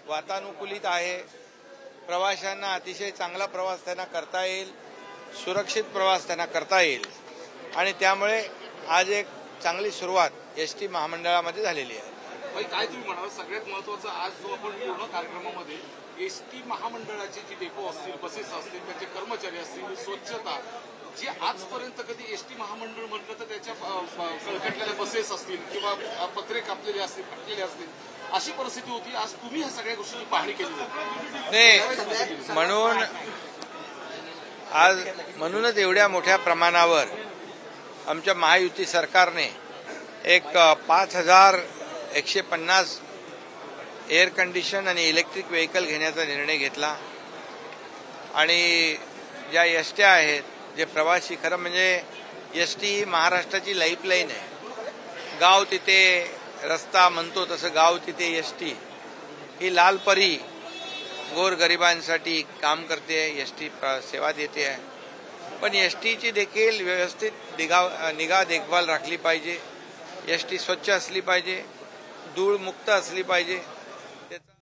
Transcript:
वातानुकूलित आहे. प्रवाशांना अतिशय चांगला प्रवास त्यांना करता येईल, सुरक्षित प्रवास त्यांना करता येईल आणि त्यामुळे आज एक चांगली सुरुवात एसटी महामंडळामध्ये झालेली आहे. काय तुम्ही म्हणाल सगळ्यात महत्त्वाचं आज जो आपण पूर्ण कार्यक्रमामध्ये एसटी महामंडळाची जी डेपो असतील, बसेस असतील, त्यांचे कर्मचारी असतील, स्वच्छता जी आजपर्यंत कधी एसटी महामंडळ म्हटलं तर त्याच्या कळकटलेल्या बसेस असतील किंवा पत्रे कापलेले असतील, फाटलेले असतील, अशी परिस्थिती होती. आज तुम्ही ह्या सगळ्या गोष्टीची पाहणी केली नाही म्हणूनच एवढ्या मोठ्या प्रमाणावर आमच्या महायुती सरकारने एक 5150 एअर कंडिशन आणि इलेक्ट्रिक व्हेकल घेण्याचा निर्णय घेतला आणि ज्या एसट्या आहेत, जे प्रवासी, खरं म्हणजे एसटी ही महाराष्ट्राची लाईफलाईन आहे. गाव तिथे रस्ता म्हणतो तसं गाव तिथे एसटी ही लालपरी गोरगरिबांसाठी काम करते, एसटी सेवा देते आहे. पण एसटीची देखील व्यवस्थित निगा देखभाल राखली पाहिजे. एसटी स्वच्छ असली पाहिजे, धूळ मुक्त असली पाहिजे.